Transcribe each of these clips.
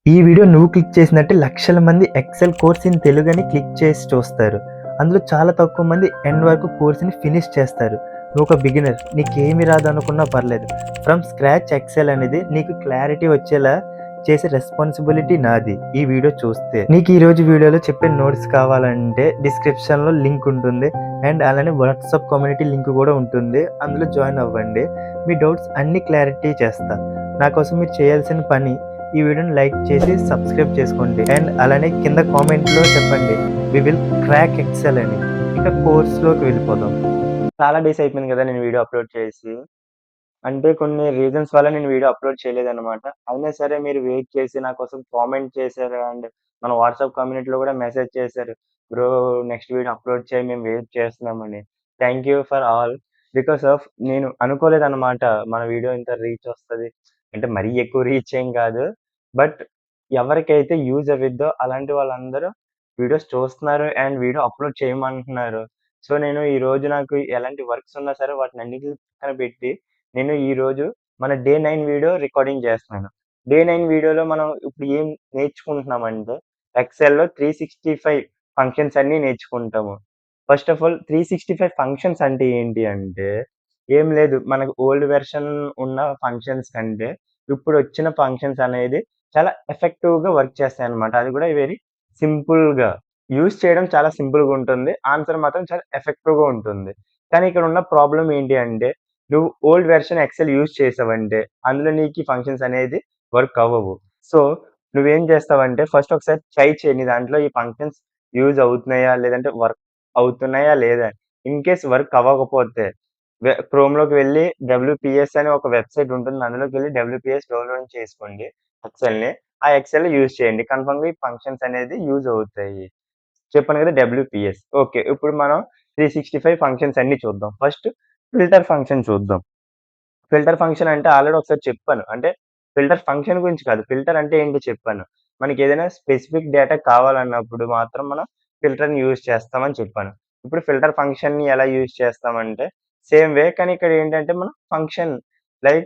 ఈ వీడియో నువ్వు క్లిక్ చేసినట్టే లక్షల మంది ఎక్సెల్ కోర్స్ ఇన్ తెలుగు అని క్లిక్ చేసి చూస్తారు. అందులో చాలా తక్కువ మంది ఎండ్ వరకు కోర్స్‌ని ఫినిష్ చేస్తారు. నువ్వు ఒక బిగినర్, నీకేమి రాదనుకున్నా పర్లేదు. ఫ్రమ్ స్క్రాచ్ ఎక్సెల్ అనేది నీకు క్లారిటీ వచ్చేలా చేసే రెస్పాన్సిబిలిటీ నాది. ఈ వీడియో చూస్తే నీకు ఈరోజు వీడియోలో చెప్పే నోట్స్ కావాలంటే డిస్క్రిప్షన్‌లో లింక్ ఉంటుంది. అండ్ అలానే వాట్సాప్ కమ్యూనిటీ లింక్ కూడా ఉంటుంది. అందులో జాయిన్ అవ్వండి. మీ డౌట్స్ అన్నీ క్లారిటీ చేస్తా. నా కోసం మీరు చేయాల్సిన పని ఈ వీడియోని లైక్ చేసి సబ్స్క్రైబ్ చేసుకోండి. అండ్ అలానే కింద కామెంట్లో చెప్పండి వి విల్ క్రాక్ ఎక్సెల్ అని. ఇంకా కోర్స్‌లోకి వెళ్ళిపోదాం. చాలా డేస్ అయిపోయింది కదా నేను వీడియో అప్లోడ్ చేసి. అంటే కొన్ని రీజన్స్ వల్ల నేను వీడియో అప్లోడ్ చేయలేదనమాట. అయినా సరే మీరు వెయిట్ చేసి నా కోసం కామెంట్ చేశారు. అండ్ మన వాట్సాప్ కమ్యూనిటీలో కూడా మెసేజ్ చేశారు. బ్రో నెక్స్ట్ వీడియో అప్లోడ్ చేయి, మేము వెయిట్ చేస్తున్నామని. Thank you for all. Because of నేను అనుకోలేదనమాట మన వీడియో ఇంత రీచ్ వస్తది. అంటే మరీ ఎక్కువ రీచ్ ఏం కాదు. బట్ ఎవరికైతే యూజ్ అవ్విద్దో అలాంటి వాళ్ళందరూ వీడియోస్ చూస్తున్నారు అండ్ వీడియో అప్లోడ్ చేయమంటున్నారు. సో నేను ఈరోజు నాకు ఎలాంటి వర్క్స్ ఉన్నా సరే వాటినన్నిటిని పక్కన పెట్టి నేను ఈరోజు మన డే 9 వీడియో రికార్డింగ్ చేస్తున్నాను. డే 9 వీడియోలో మనం ఇప్పుడు ఏం నేర్చుకుంటున్నామంటే, ఎక్సెల్‌లో 365 ఫంక్షన్స్ అన్నీ నేర్చుకుంటాము. ఫస్ట్ ఆఫ్ ఆల్ 365 ఫంక్షన్స్ అంటే ఏంటి అంటే, ఏం లేదు మనకు ఓల్డ్ వెర్షన్ ఉన్న ఫంక్షన్స్ కంటే, ఇప్పుడొచ్చిన ఫంక్షన్స్ అనేది చాలా ఎఫెక్టివ్‌గా వర్క్ చేస్తాయన్నమాట. అది కూడా వెరీ సింపుల్‌గా. యూజ్ చేయడం చాలా సింపుల్‌గా ఉంటుంది. ఆన్సర్ మాత్రం చాలా ఎఫెక్టివ్‌గా ఉంటుంది. కానీ ఇక్కడున్న ప్రాబ్లమ్ ఏంటి అంటే నువ్వు ఓల్డ్ వెర్షన్ ఎక్సెల్ యూజ్ చేసావంటే, అందులో నీకీ ఫంక్షన్స్ అనేది వర్క్ అవ్వవు. సో, నువ్వేం చేస్తావంటే ఫస్ట్ ఒకసారి ట్రై చెయి. నీ దాంట్లో ఈ ఫంక్షన్స్ యూజ్ అవుతున్నాయా? లేదంటే వర్క్ అవుతున్నాయా? లేదా? ఇన్ కేస్ వర్క్ అవ్వకపోతే క్రోమ్‌లోకి వెళ్లి డబ్ల్యూపీఎస్ అని ఒక వెబ్‌సైట్ ఉంటుంది. అందులోకెళ్ళి డబ్ల్యూపీఎస్ డౌన్‌లోడ్ చేసుకోండి ఎక్సెల్‌ని. ఆ ఎక్సెల్ యూజ్ చేయండి. కన్ఫర్మ్‌గా ఈ ఫంక్షన్స్ అనేది యూజ్ అవుతాయి. చెప్పాను కదా! డబ్ల్యూపీఎస్. ఓకే. ఇప్పుడు మనం 365 ఫంక్షన్స్ అన్నీ చూద్దాం. ఫస్ట్ ఫిల్టర్ ఫంక్షన్ చూద్దాం. ఫిల్టర్ ఫంక్షన్ అంటే ఆల్రెడీ ఒకసారి చెప్పాను. అంటే ఫిల్టర్ ఫంక్షన్ గురించి కాదు. ఫిల్టర్ అంటే ఏంటో చెప్పాను. మనకేదైనా స్పెసిఫిక్ డేటా కావాలన్నప్పుడు మాత్రం మనం ఫిల్టర్‌ని యూజ్ చేస్తామని చెప్పాను. ఇప్పుడు ఫిల్టర్ ఫంక్షన్‌ని ఎలా యూజ్ చేస్తామంటే సేమ్ వే కానీ ఇక్కడ ఏంటంటే మనం ఫంక్షన్ లైక్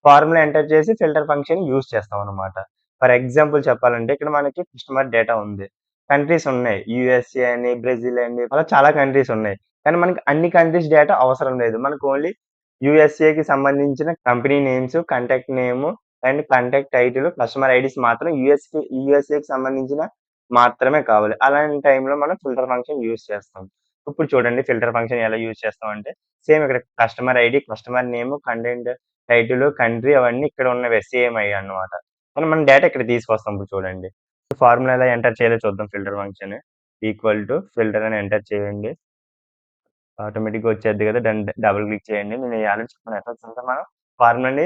ఫార్ములా ఎంటర్ చేసి ఫిల్టర్ ఫంక్షన్ యూజ్ చేస్తామనమాట. ఫర్ ఎగ్జాంపుల్ చెప్పాలంటే ఇక్కడ మనకి కస్టమర్ డేటా ఉంది. కంట్రీస్ ఉన్నాయి. యూఎస్ఏ అని, బ్రెజిల్ అని అలా చాలా కంట్రీస్ ఉన్నాయి. కానీ మనకి అన్ని కంట్రీస్ డేటా అవసరం లేదు. మనకు ఓన్లీ యూఎస్ఏకి సంబంధించిన company names, contact name and contact title, customer IDs మాత్రం యూఎస్ఏకి సంబంధించిన మాత్రమే కావాలి. అలాంటి టైంలో మనం ఫిల్టర్ ఫంక్షన్ యూజ్ చేస్తాం. ఇప్పుడు చూడండి ఫిల్టర్ ఫంక్షన్ ఎలా యూజ్ చేస్తామంటే సేమ్ ఇక్కడ కస్టమర్ ఐడీ, కస్టమర్ నేము, కంటెంట్ టైటిల్, కంట్రీ అవన్నీ ఇక్కడ ఉన్నవే సేమ్ అయ్యన్నమాట. కానీ మనం డేటా ఇక్కడ తీసుకొస్తాం ఇప్పుడు చూడండి. ఫార్ములా ఎలా ఎంటర్ చేయాలో చూద్దాం filter function. Equal to filter అని ఎంటర్ చేయండి. ఆటోమేటిక్‌గా వచ్చేద్ది కదా! డబుల్ క్లిక్ చేయండి. నేను ఆల్రెడీ చెప్పాను ఎఫెక్ట్స్ అంటే మనం ఫార్ములాని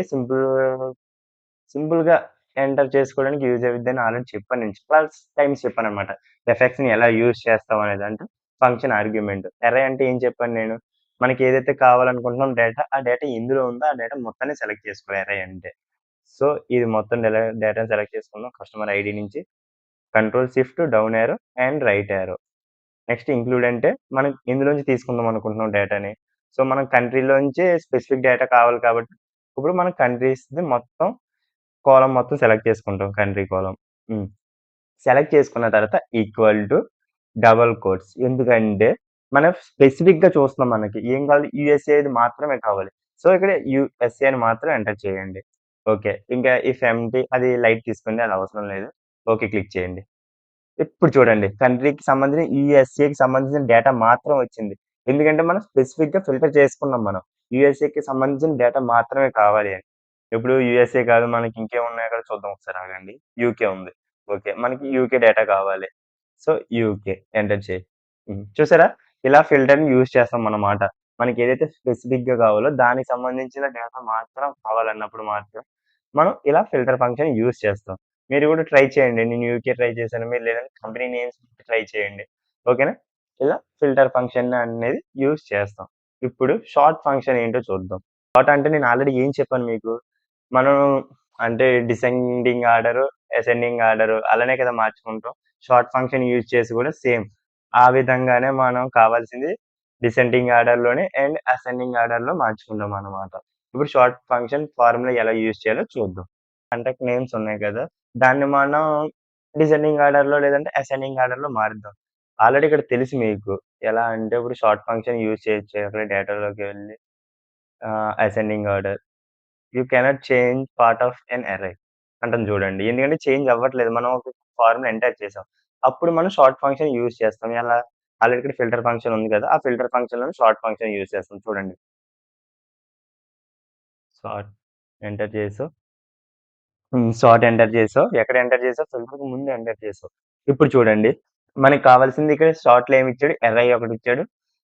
సింపుల్‌గా ఎంటర్ చేసుకోవడానికి యూజ్ అయ్యిద్దని ఆల్రెడీ చెప్పాను నేను. చాలా టైమ్స్ చెప్పాననమాట. ఎఫెక్ట్స్‌ని ఎలా యూజ్ చేస్తాం అనేది. అంటే ఫంక్షన్ ఆర్గ్యుమెంట్. అర్రే అంటే ఏం చెప్పాను నేను? మనకి ఏదైతే కావాలనుకుంటున్నాం డేటా, ఆ డేటా ఎందులో ఉందో ఆ డేటా మొత్తాన్ని సెలెక్ట్ చేసుకోవాలి అర్రే అంటే. సో, ఇది మొత్తం డేటాని సెలెక్ట్ చేసుకుందాం. కస్టమర్ ఐడీ నుంచి control shift down arrow and right arrow. Next include అంటే మనం ఇందులోంచి తీసుకుందాం అనుకుంటున్నాం డేటాని. సో, మనం కంట్రీలోంచి స్పెసిఫిక్ డేటా కావాలి కాబట్టి, ఇప్పుడు మనం కంట్రీస్‌ది మొత్తం కాలమ్ మొత్తం సెలెక్ట్ చేసుకుంటాం. Country column. హ్మ్. సెలెక్ట్ చేసుకున్న తర్వాత ఈక్వల్ టు డబుల్ కోట్స్. ఎందుకంటే మనం స్పెసిఫిక్‌గా చూస్తున్నాం మనకి. ఏం కావాలి? యూఎస్ఏది మాత్రమే కావాలి. సో, ఇక్కడ యూఎస్ఏ అని మాత్రం ఎంటర్ చేయండి. ఓకే. ఇంకా ఇఫ్ ఎంప్టీ అది లైట్ తీసుకోండి. అది అవసరం లేదు. ఓకే. క్లిక్ చేయండి. ఇప్పుడు చూడండి కంట్రీకి సంబంధించిన యూఎస్ఏకి సంబంధించిన డేటా మాత్రం వచ్చింది. ఎందుకంటే మనం స్పెసిఫిక్‌గా ఫిల్టర్ చేసుకున్నాం మనం. యూఎస్ఏకి సంబంధించిన డేటా మాత్రమే కావాలి అని. ఇప్పుడు యూఎస్ఏ కాదు మనకి ఇంకేమున్నాయో కూడా చూద్దాం ఒకసారి ఆగండి. యూకే ఉంది. ఓకే. మనకి యూకే డేటా కావాలి. సో, యూకే ఎంటర్ చేయి. చూసారా? ఇలా ఫిల్టర్‌ని యూజ్ చేస్తామన్నమాట. మనకేదైతే స్పెసిఫిక్‌గా కావాలో దానికి సంబంధించిన డేటా మాత్రం కావాలన్నప్పుడు మాత్రం మనం ఇలా ఫిల్టర్ ఫంక్షన్ యూజ్ చేస్తాం. మీరు కూడా ట్రై చేయండి. నేను యూకే ట్రై చేశాను. మీరు లేదంటే కంపెనీ నేమ్స్ ట్రై చేయండి. ఓకేనా? ఇలా ఫిల్టర్ ఫంక్షన్ అనేది యూజ్ చేస్తాం. ఇప్పుడు షార్ట్ ఫంక్షన్ ఏంటో చూద్దాం. షార్ట్ అంటే నేను ఆల్రెడీ ఏం చెప్పాను మీకు? మనం అంటే డిసెండింగ్ ఆర్డరు, అసెండింగ్ ఆర్డరు అలానే కదా మార్చుకుంటాం. షార్ట్ ఫంక్షన్ యూజ్ చేసి కూడా సేమ్. ఆ విధంగానే మనం కావాల్సింది డిసెండింగ్ ఆర్డర్‌లోనే అండ్ అసెండింగ్ ఆర్డర్‌లో మార్చుకుంటాం అన్నమాట. ఇప్పుడు షార్ట్ ఫంక్షన్ ఫార్ములా ఎలా యూజ్ చేయాలో చూద్దాం. కాంటాక్ట్ నేమ్స్ ఉన్నాయి కదా! దాన్ని మనం డిసెండింగ్ ఆర్డర్‌లో లేదంటే అసెండింగ్ ఆర్డర్‌లో మారుద్దాం. ఆల్రెడీ ఇక్కడ తెలుసు మీకు. ఎలా అంటే ఇప్పుడు షార్ట్ ఫంక్షన్ యూజ్ చేయొచ్చు. అక్కడ డేటాలోకి వెళ్లి ascending order. You cannot change part of an array అంటుంది చూడండి. ఎందుకంటే చేంజ్ అవ్వట్లేదు. మనం ఒక ఫార్ములా ఎంటర్ చేసాం. అప్పుడు మనం షార్ట్ ఫంక్షన్ యూజ్ చేస్తాం. ఎలా? ఆల్రెడీ ఇక్కడ ఫిల్టర్ ఫంక్షన్ ఉంది కదా! ఆ ఫిల్టర్ ఫంక్షన్‌లోనే షార్ట్ ఫంక్షన్ యూజ్ చేస్తాం చూడండి. సార్ట్ ఎంటర్ చేసావు. సార్ట్ ఎంటర్ చేసావు. ఎక్కడ ఎంటర్ చేసావు? ఫిల్టర్‌కి ముందు ఎంటర్ చేసావు. ఇప్పుడు చూడండి. మనకు కావాల్సింది ఇక్కడ సార్ట్‌లో ఏమిచ్చాడు? అర్రే ఒకటిచ్చాడు.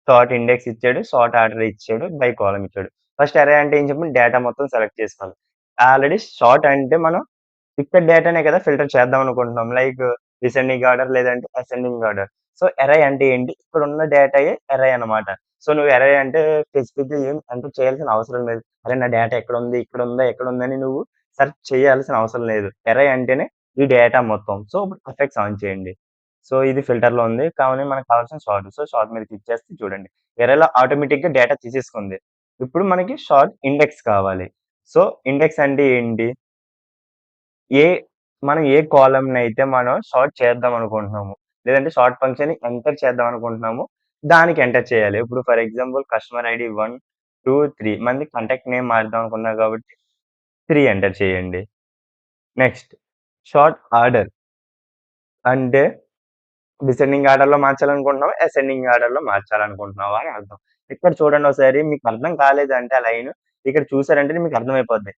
సార్ట్ ఇండెక్స్ ఇచ్చాడు. సార్ట్ ఆర్డర్ ఇచ్చాడు. బై కాలమ్ ఇచ్చాడు. ఫస్ట్ అర్రే అంటే ఏం చెప్పండి? డేటా మొత్తం సెలెక్ట్ చేసుకోవాలి. ఆల్రెడీ సార్ట్ అంటే మనం ఫిక్స్‌డ్ డేటానే కదా ఫిల్టర్ చేద్దాం అనుకుంటున్నాం. లైక్ డిసెండింగ్ ఆర్డర్ లేదంటే అసెండింగ్ ఆర్డర్. సో, అర్రే అంటే ఏంటి? ఇక్కడున్న డేటాయే అర్రే అన్నమాట. సో, నువ్వు అర్రే అంటే స్పెసిఫిక్‌గా ఏం ఎంటర్ చేయాల్సిన అవసరం లేదు. అరే! నా డేటా ఎక్కడుంది? ఇక్కడుందా? ఎక్కడుందని నువ్వు సెర్చ్ చేయాల్సిన అవసరం లేదు. అర్రే అంటేనే ఈ డేటా మొత్తం. సో, ఇప్పుడు ఎఫెక్ట్స్ ఆన్ చేయండి. సో, ఇది ఫిల్టర్‌లో ఉంది. కావున మనకు కావాల్సిన సార్ట్. సో, సార్ట్ మీద క్లిక్ చేస్తే చూడండి. అర్రేలో ఆటోమేటిక్‌గా డేటా తీసేసుకుంది. ఇప్పుడు మనకి సార్ట్ ఇండెక్స్ కావాలి. సో, ఇండెక్స్ అంటే ఏంటి? ఏ మనం ఏ కాలమ్‌నయితే మనం సార్ట్ చేద్దాం అనుకుంటున్నాము. లేదంటే సార్ట్ ఫంక్షన్‌ని ఎంటర్ చేద్దాం అనుకుంటున్నాము. దానికి ఎంటర్ చేయాలి. ఇప్పుడు ఫర్ ఎగ్జాంపుల్ కస్టమర్ ఐడీ 1, 2, 3 మనది కాంటాక్ట్ నేమ్ మారుద్దాం అనుకున్నాం కాబట్టి 3 ఎంటర్ చేయండి. నెక్స్ట్ సార్ట్ ఆర్డర్ అంటే డిసెండింగ్ ఆర్డర్‌లో మార్చాలనుకుంటున్నావా? అసెండింగ్ ఆర్డర్‌లో మార్చాలనుకుంటున్నావా అని అర్థం. ఇక్కడ చూడండి ఒకసారి మీకు అర్థం కాలేదంటే ఆ లైను ఇక్కడ చూసారంటే మీకు అర్థమైపోద్ది.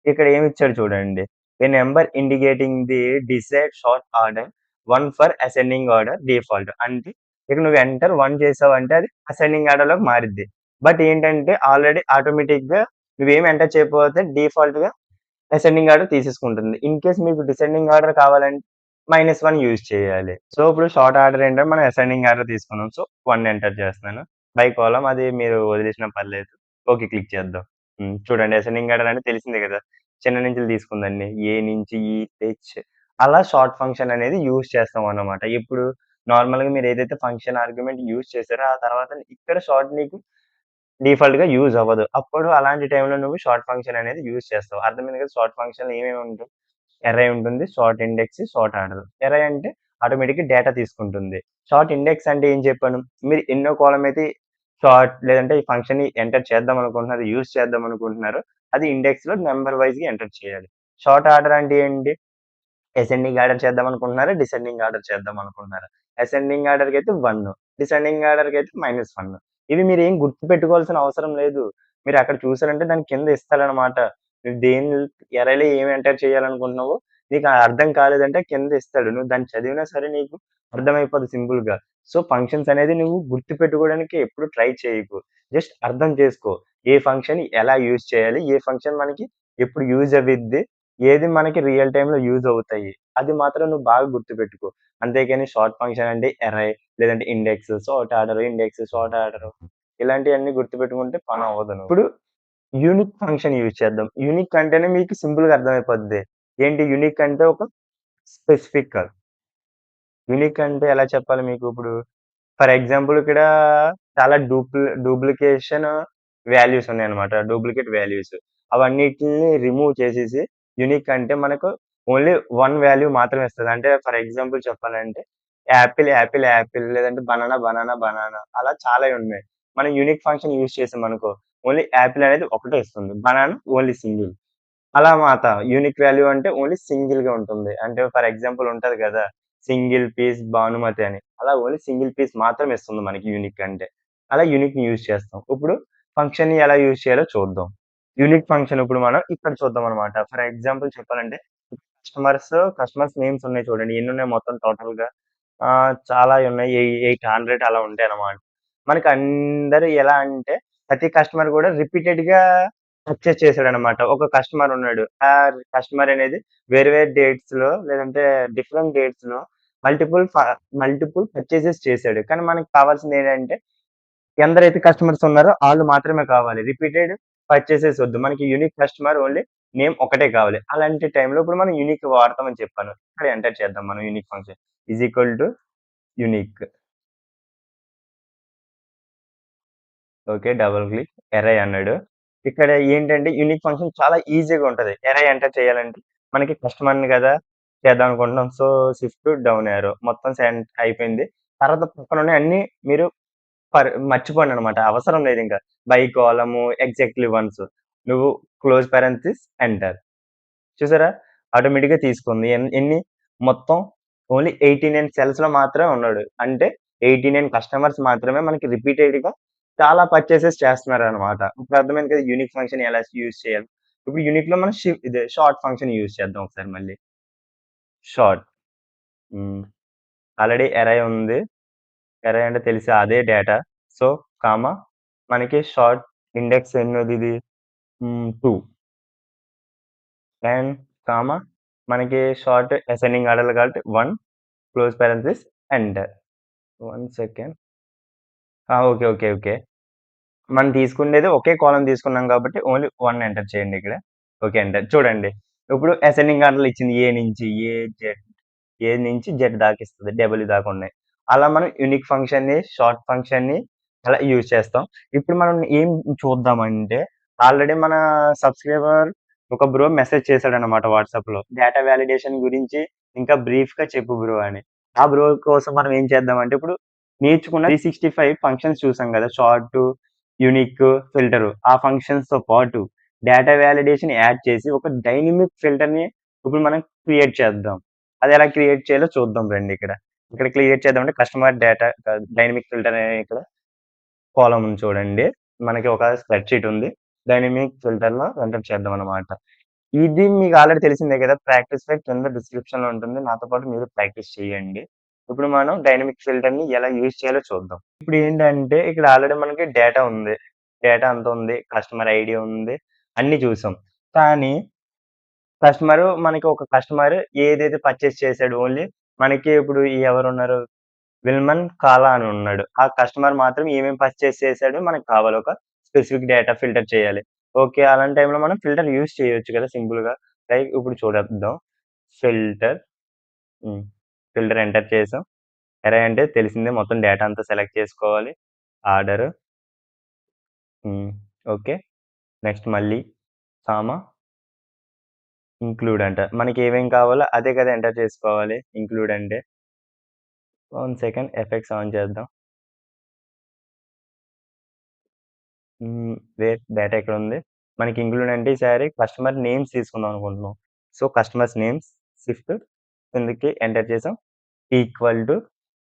ఇక్కడ ఏమిచ్చాడు చూడండి. A number indicating the desired sort order 1 for ascending order default. అంటే ఇక్కడ నువ్వు ఎంటర్ 1 చేసావంటే అది అసెండింగ్ ఆర్డర్‌లోకి మారిద్ది. బట్ ఏంటంటే ఆల్రెడీ ఆటోమేటిక్‌గా నువ్వేమి ఎంటర్ చేయకపోతే డిఫాల్ట్‌గా అసెండింగ్ ఆర్డర్ తీసేసుకుంటుంది. ఇన్ కేస్ మీకు డిసెండింగ్ ఆర్డర్ కావాలంటే -1 యూజ్ చేయాలి. సో, ఇప్పుడు షార్ట్ ఆర్డర్ ఏంటంటే మనం అసెండింగ్ ఆర్డర్ తీసుకున్నాం. సో, 1 ఎంటర్ చేస్తున్నాను. బై కాలమ్ అది మీరు వదిలేసినా పర్లేదు. ఓకే. క్లిక్ చేద్దాం. చూడండి అసెండింగ్ ఆర్డర్ అంటే తెలిసిందే కదా! చిన్న నుంచి తీసుకుందండి. ఏ నుంచి ఈ, హెచ్ అలా షార్ట్ ఫంక్షన్ అనేది యూజ్ చేస్తామన్నమాట. ఇప్పుడు నార్మల్‌గా మీరు ఏదైతే ఫంక్షన్ ఆర్గ్యుమెంట్ యూజ్ చేసారో ఆ తర్వాత ఇక్కడ షార్ట్ నీకు డిఫాల్ట్‌గా యూజ్ అవ్వదు. అప్పుడు అలాంటి టైంలో నువ్వు షార్ట్ ఫంక్షన్ అనేది యూజ్ చేస్తావు. అర్థమైంది కదా! షార్ట్ ఫంక్షన్‌లో ఏమేమి ఉంటాయి? అర్రే ఉంటుంది. Sort index, sort order. Array అంటే ఆటోమేటిక్‌గా డేటా తీసుకుంటుంది. సార్ట్ ఇండెక్స్ అంటే ఏం చెప్పాను? మీరు ఎన్నో కాలమ్ అయితే సార్ట్ లేదంటే ఈ ఫంక్షన్‌ని ఎంటర్ చేద్దాం అనుకుంటున్నారు, యూజ్ చేద్దాం అనుకుంటున్నారో అది ఇండెక్స్‌లో నంబర్ వైస్‌గా ఎంటర్ చేయాలి. సార్ట్ ఆర్డర్ అంటే ఏంటి? అసెండింగ్ ఆర్డర్ చేద్దాం అనుకుంటున్నారా? డిసెండింగ్ ఆర్డర్ చేద్దాం అనుకుంటున్నారా? అసెండింగ్ ఆర్డర్‌కైతే 1, డిసెండింగ్ ఆర్డర్‌కైతే -1. ఇవి మీరేం గుర్తుపెట్టుకోవాల్సిన అవసరం లేదు. మీరక్కడ చూసారంటే దాని కింద ఇస్తాడనమాట. నువ్వు దేని ఎరైలో ఏమి ఎంటర్ చేయాలనుకుంటున్నావో నీకు అర్థం కాలేదంటే కింద ఇస్తాడు. నువ్వు దాన్ని చదివినా సరే నీకు అర్థమైపోద్ది సింపుల్‌గా. సో, ఫంక్షన్స్ అనేది నువ్వు గుర్తుపెట్టుకోవడానికి ఎప్పుడు ట్రై చేయకు. జస్ట్ అర్థం చేసుకో. ఏ ఫంక్షన్ ఎలా యూజ్ చేయాలి? ఏ ఫంక్షన్ మనకి ఎప్పుడు యూజ్ అవ్విద్ది? ఏది మనకి రియల్ టైమ్‌లో యూజ్ అవుతాయి. అది మాత్రం నువ్వు బాగా గుర్తుపెట్టుకో. అంతేగాని షార్ట్ ఫంక్షన్ అంటే అర్రే లేదంటే index, sort order, index, sort order ఇలాంటియన్నీ గుర్తుపెట్టుకుంటే పనవ్వదు నువ్వు. ఇప్పుడు యూనిక్ ఫంక్షన్ యూజ్ చేద్దాం. యూనిక్ అంటేనే మీకు సింపుల్‌గా అర్థమైపోద్ది. ఏంటి యూనిక్ అంటే ఒక స్పెసిఫిక్. యూనిక్ అంటే ఎలా చెప్పాలి మీకు ఇప్పుడు? ఫర్ ఎగ్జాంపుల్ ఇక్కడ చాలా డూప్లికేషన్ వాల్యూస్ ఉన్నాయన్నమాట. Duplicate values. అవన్నిటిని రిమూవ్ చేసేసి యూనిక్ అంటే మనకు ఓన్లీ 1 వాల్యూ మాత్రమే ఇస్తది. అంటే ఫర్ ఎగ్జాంపుల్ చెప్పాలంటే యాపిల్, యాపిల్, యాపిల్ లేదంటే బనానా, బనానా, బనానా అలా చాలా ఉన్నాయి. మనం యూనిక్ ఫంక్షన్ యూజ్ చేసామనుకో ఓన్లీ యాపిల్ అనేది ఒకటే ఇస్తుంది. Banana only single. అలా మాట యూనిక్ వాల్యూ అంటే ఓన్లీ సింగిల్‌గా ఉంటుంది. అంటే ఫర్ ఎగ్జాంపుల్ ఉంటది కదా! సింగిల్ పీస్ భానుమతి అని. అలా ఓన్లీ సింగిల్ పీస్ మాత్రమే ఇస్తుంది మనకి యూనిక్ అంటే. అలా యూనిక్‌ని యూజ్ చేస్తాం. ఇప్పుడు ఫంక్షన్‌ని ఎలా యూజ్ చేయాలో చూద్దాం. యూనిక్ ఫంక్షన్ ఇప్పుడు మనం ఇక్కడ చూద్దామనమాట. ఫర్ ఎగ్జాంపుల్ చెప్పాలంటే కస్టమర్స్ నేమ్స్ ఉన్నాయి చూడండి. ఎన్నున్నాయి మొత్తం టోటల్‌గా? చాలా ఉన్నాయి. 800 అలా ఉంటాయన్నమాట. మనకు అందరూ ఎలా అంటే ప్రతి కస్టమర్ కూడా రిపీటెడ్‌గా పర్చేస్ చేసాడన్నమాట. ఒక కస్టమర్ ఉన్నాడు. ఆ కస్టమర్ అనేది వేరే వేరే డేట్స్‌లో లేదంటే డిఫరెంట్ డేట్స్‌లో మల్టిపుల్ ఫ మల్టిపుల్ పర్చేసెస్ చేసాడు. కానీ మనకు కావాల్సిందేంటంటే ఎందరైతే కస్టమర్స్ ఉన్నారో ఆళ్ళు మాత్రమే కావాలి. రిపీటెడ్ పర్చేసెస్ వద్దు. మనకి యూనిక్ కస్టమర్ ఓన్లీ నేమ్ ఒకటే కావాలి. అలాంటి టైంలో ఇప్పుడు మనం యూనిక్ వాడతామని చెప్పాను. ఇక్కడ ఎంటర్ చేద్దాం మనం unique function. Is equal to unique. Okay. Double click array అన్నాడు. ఇక్కడ ఏంటంటే యూనిక్ ఫంక్షన్ చాలా ఈజీగా ఉంటది. అర్రే ఎంటర్ చేయాలంటే మనకి కస్టమర్‌ని కదా చేద్దాం అనుకుంటున్నాం. సో, షిఫ్ట్ డౌన్ యారో మొత్తం సెండ్ అయిపోయింది. తర్వాత పక్కనున్నయి అన్నీ మీరు మర్చిపోండనమాట. అవసరం లేదింక. బై కాలము, ఎగ్జాక్ట్‌లీ వన్స్. నువ్వు క్లోజ్ పారెంథసిస్, ఎంటర్. చూసారా? ఆటోమేటిక్‌గా తీసుకుంది. ఎన్ని మొత్తం ఓన్లీ 89 సెల్స్‌లో మాత్రమే ఉన్నాడు. అంటే 89 కస్టమర్స్ మాత్రమే మనకి రిపీటెడ్‌గా చాలా పర్చేసెస్ చేస్తున్నారనమాట. ఇప్పుడు అర్థమైంది కదా! యూనిక్ ఫంక్షన్ ఎలా యూజ్ చేయాలి. ఇప్పుడు యూనిక్‌లో మనం ఇదే షార్ట్ ఫంక్షన్ యూజ్ చేద్దాం ఒకసారి మళ్ళీ. షార్ట్. హ్మ్. ఆల్రెడీ అర్రే ఉంది. అర్రే అంటే తెలుసు అదే డేటా. సో, కామా మనకి షార్ట్ ఇండెక్స్ ఎన్నోదిది? 2 అండ్ కామా మనకి షార్ట్ అసెండింగ్ ఆర్డర్‌లో కాబట్టి 1 close parenthesis enter. 1 second. Okay. Okay. Okay. మనం తీసుకునేది ఒకే కాలమ్ తీసుకున్నాం కాబట్టి ఓన్లీ 1 ఎంటర్ చేయండి ఇక్కడ. ఓకే. ఎంటర్. చూడండి. ఇప్పుడు అసెండింగ్ ఆర్డర్‌లో ఇచ్చింది ఏ నుంచి జెడ్. ఏ నుంచి జెడ్ దాకా ఇస్తది. డబ్ల్యూ దాకా ఉన్నాయి. అలా మనం యూనిక్ ఫంక్షన్‌ని, షార్ట్ ఫంక్షన్‌ని అలా యూజ్ చేస్తాం. ఇప్పుడు మనం ఏం చూద్దామంటే ఆల్రెడీ మన సబ్‌స్క్రైబర్ ఒక బ్రో మెసేజ్ చేసాడన్నమాట వాట్సాప్‌లో. డేటా వాలిడేషన్ గురించి ఇంకా బ్రీఫ్‌గా చెప్పు బ్రో అని. ఆ బ్రో కోసం మనం ఏం చేద్దామంటే ఇప్పుడు నేర్చుకున్న 365 ఫంక్షన్స్ చూసాం కదా! Short, unique, filter. ఆ ఫంక్షన్స్‌తో పాటు డేటా వాలిడేషన్ యాడ్ చేసి ఒక డైనమిక్ ఫిల్టర్‌ని ఇప్పుడు మనం క్రియేట్ చేద్దాం. అదెలా క్రియేట్ చేయాలో చూద్దాం రండి ఇక్కడ. ఇక్కడ క్రియేట్ చేద్దామంటే కస్టమర్ డేటా డైనమిక్ ఫిల్టర్ అనే ఇక్కడ కాలమ్ ఉంది చూడండి. మనకి ఒక స్ప్రెడ్ షీట్ ఉంది. డైనమిక్ ఫిల్టర్‌లో ఎంటర్ చేద్దామనమాట. ఇది మీకు ఆల్రెడీ తెలిసిందే కదా! ప్రాక్టీస్ ఫైల్ కింద డిస్క్రిప్షన్‌లో ఉంటుంది. నాతో పాటు మీరు ప్రాక్టీస్ చేయండి. ఇప్పుడు మనం డైనమిక్ ఫిల్టర్‌ని ఎలా యూజ్ చేయాలో చూద్దాం. ఇప్పుడేంటంటే ఇక్కడ ఆల్రెడీ మనకి డేటా ఉంది. డేటా అంతా ఉంది. కస్టమర్ ఐడీ ఉంది. అన్నీ చూసాం. కానీ కస్టమరు మనకి ఒక కస్టమర్ ఏదైతే పర్చేస్ చేసాడో ఓన్లీ మనకి ఇప్పుడు ఎవరున్నారు? విల్మన్ కాలా అని ఉన్నాడు. ఆ కస్టమర్ మాత్రం ఏమేం పర్చేస్ చేసాడో మనకు కావాలి. ఒక స్పెసిఫిక్ డేటా ఫిల్టర్ చేయాలి. ఓకే. అలాంటి టైంలో మనం ఫిల్టర్ యూజ్ చేయొచ్చు కదా! సింపుల్‌గా. లైక్ ఇప్పుడు చూడేద్దాం. ఫిల్టర్. హ్మ్. ఫిల్టర్ ఎంటర్ చేసాం. అరే అంటే తెలిసిందే మొత్తం డేటా అంతా సెలెక్ట్ చేసుకోవాలి. ఆర్డర్. హ్మ్. ఓకే. నెక్స్ట్ మళ్ళీ కామా ఇంక్లూడ్ అంట. మనకేమేం కావాలో అదే కదా ఎంటర్ చేసుకోవాలి. ఇంక్లూడ్ అంటే. 1 సెకండ్ ఎఫెక్ట్స్ ఆన్ చేద్దాం. వెయిట్ డేటా ఎక్కడుంది? మనకి ఇంక్లూడ్ అంటే ఈసారి కస్టమర్ నేమ్స్ తీసుకుందాం అనుకుంటున్నాం. సో, కస్టమర్స్ నేమ్స్ షిఫ్ట్ కిందకి ఎంటర్ చేసాం. ఈక్వల్ టు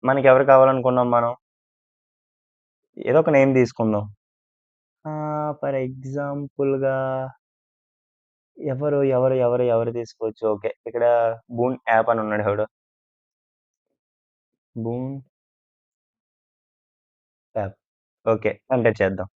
మనకెవరు కావాలనుకున్నాం మనం? ఏదో ఒక నేమ్ తీసుకుందాం. ఫర్ ఎగ్జాంపుల్‌గా ఎవరు తీసుకోవచ్చు? ఓకే. ఇక్కడ బూన్ యాప్ అని ఉన్నాడు ఎవడో. Boon app. ఓకే. ఎంటర్ చేద్దాం.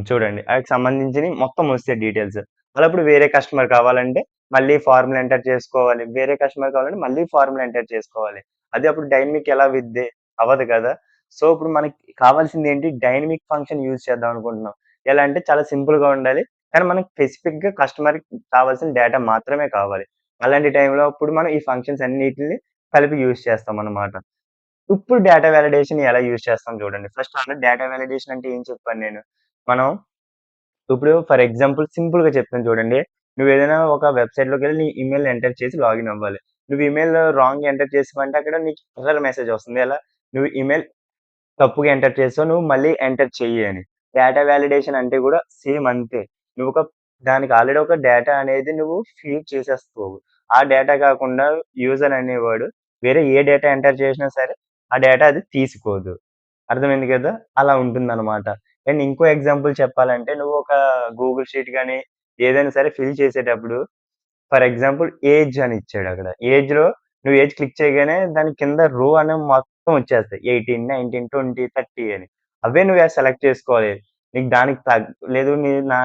చూడండి. ఆటికి సంబంధించినయి మొత్తం వస్తాయి డీటెయిల్స్. అలాప్పుడు వేరే కస్టమర్ కావాలంటే మళ్ళీ ఫార్ములా ఎంటర్ చేసుకోవాలి. వేరే కస్టమర్ కావాలంటే మళ్ళీ ఫార్ములా ఎంటర్ చేసుకోవాలి. అదే అప్పుడు డైనమిక్ ఎలా అవుద్ది? అవ్వదు కదా! సో, ఇప్పుడు మనకి కావాల్సిందేంటి డైనమిక్ ఫంక్షన్ యూజ్ చేద్దాం అనుకుంటున్నాం. ఎలా అంటే చాలా సింపుల్‌గా ఉండాలి. కానీ మనకి స్పెసిఫిక్‌గా కస్టమర్‌కి కావాల్సిన డేటా మాత్రమే కావాలి. అలాంటి టైంలో అప్పుడు మనం ఈ ఫంక్షన్స్ అన్నిటిని కలిపి యూజ్ చేస్తామనమాట. ఇప్పుడు డేటా వాలిడేషన్ ఎలా యూజ్ చేస్తాం చూడండి. ఫస్ట్ ఆల్రెడీ డేటా వాలిడేషన్ అంటే ఏం చెప్పాను నేను. మనం ఇప్పుడు ఫర్ ఎగ్జాంపుల్ సింపుల్‌గా చెప్తాను చూడండి. నువ్వేదైనా ఒక వెబ్‌సైట్‌లోకెళ్ళి నీ ఇమెయిల్ ఎంటర్ చేసి లాగిన్ అవ్వాలి. నువ్వు ఇమెయిల్ రాంగ్ ఎంటర్ చేసావంటే అక్కడ నీకు ఎర్రర్ మెసేజ్ వస్తుంది. ఎలా? నువ్వు ఇమెయిల్ తప్పుగా ఎంటర్ చేసావు. నువ్వు మళ్ళీ ఎంటర్ చెయ్యి అని. డేటా వాలిడేషన్ అంటే కూడా సేమ్ అంతే. నువ్వొక దానికి ఆల్రెడీ ఒక డేటా అనేది నువ్వు ఫీడ్ చేసేస్తావు. ఆ డేటా కాకుండా యూజర్ అనేవాడు వేరే ఏ డేటా ఎంటర్ చేసినా సరే, ఆ డేటా అది తీసుకోదు. అర్థమైంది కదా! అలా ఉంటుందనమాట. అండ్ ఇంకో ఎగ్జాంపుల్ చెప్పాలంటే నువ్వు ఒక గూగుల్ షీట్ గాని, ఏదైనా సరే ఫిల్ చేసేటప్పుడు ఫర్ ఎగ్జాంపుల్ ఏజ్ అని ఇచ్చాడక్కడ. ఏజ్‌లో నువ్వు ఏజ్ క్లిక్ చేయగానే దాని కింద రో అనేవి మొత్తం వచ్చేస్తాయి. 18, 19, 20, 30 అని. అవే నువ్వు సెలెక్ట్ చేసుకోవాలి. నీకు దానికి లేదు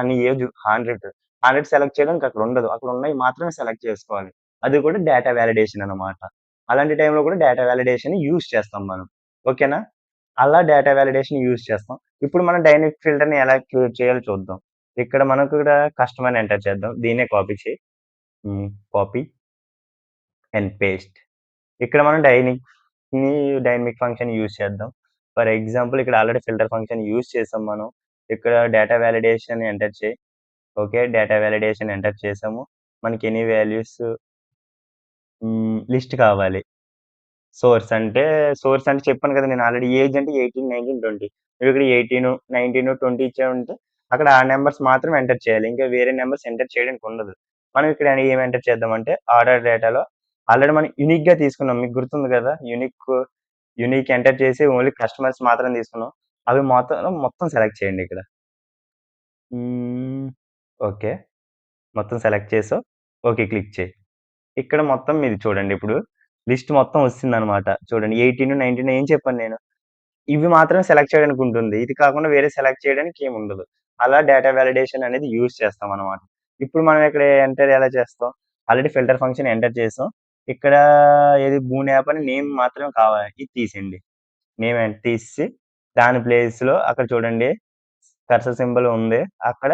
నీ ఏజ్ 100. 100 సెలెక్ట్ చేయడానికి అక్కడ ఉండదు. అక్కడ ఉన్నయి మాత్రమే సెలెక్ట్ చేసుకోవాలి. అది కూడా డేటా వాలిడేషన్ అన్నమాట. అలాంటి టైంలో కూడా డేటా వాలిడేషన్ యూజ్ చేస్తాం మనం. ఓకేనా? అలా డేటా వాలిడేషన్ యూజ్ చేస్తాం. ఇప్పుడు మనం డైనమిక్ ఫిల్టర్‌ని ఎలా క్రియేట్ చేయాలో చూద్దాం. ఇక్కడ మనకు కూడా కస్టమర్‌ని ఎంటర్ చేద్దాం. దీన్నే కాపీ చేయి. Copy and paste. ఇక్కడ మనం డైనమిక్ ఫంక్షన్ యూజ్ చేద్దాం. ఫర్ ఎగ్జాంపుల్ ఇక్కడ ఆల్రెడీ ఫిల్టర్ ఫంక్షన్ యూజ్ చేసాం మనం. ఇక్కడ డేటా వాలిడేషన్ ఎంటర్ చేయి. ఓకే. డేటా వాలిడేషన్ ఎంటర్ చేసాము. మనకి ఎనీ వాల్యూస్ లిస్ట్ కావాలి. సోర్స్ అంటే చెప్పాను కదా! నేను ఆల్రెడీ ఏజ్ అంటే 18, 19, 20. నువ్విక్కడ 18, 19, 20 ఇచ్చావంటే అక్కడ ఆ నంబర్స్ మాత్రం ఎంటర్ చేయాలి. ఇంకా వేరే నంబర్స్ ఎంటర్ చేయడానికి ఉండదు. మనం ఇక్కడ ఏం ఎంటర్ చేద్దామంటే ఆర్డర్ డేటాలో ఆల్రెడీ మనం యూనిక్‌గా తీసుకున్నాం. మీకు గుర్తుంది కదా! యూనిక్ ఎంటర్ చేసి ఓన్లీ కస్టమర్స్ మాత్రం తీసుకున్నాం. అవి మొత్తం సెలెక్ట్ చేయండి ఇక్కడ. హ్మ్. ఓకే. మొత్తం సెలెక్ట్ చేసావు. ఓకే. క్లిక్ చెయి. ఇక్కడ మొత్తం మీది చూడండి ఇప్పుడు లిస్ట్ మొత్తం వస్తుందనమాట. చూడండి 18, 19 ఏం చెప్పాను నేను? ఇవి మాత్రమే సెలెక్ట్ చేయడానికి ఉంటుంది. ఇది కాకుండా వేరే సెలెక్ట్ చేయడానికి ఏముండదు. అలా డేటా వాలిడేషన్ అనేది యూజ్ చేస్తామనమాట. ఇప్పుడు మనం ఇక్కడ ఎంటర్ ఎలా చేస్తాం? ఆల్రెడీ ఫిల్టర్ ఫంక్షన్ ఎంటర్ చేసాం. ఇక్కడ ఏది బూన్ యాప్ అని నేమ్ మాత్రమే కావాలి. ఇది తీసేయండి. నేమ్ తీసేసి దాని ప్లేస్‌లో అక్కడ చూడండి కర్సర్ సింబల్ ఉంది. అక్కడ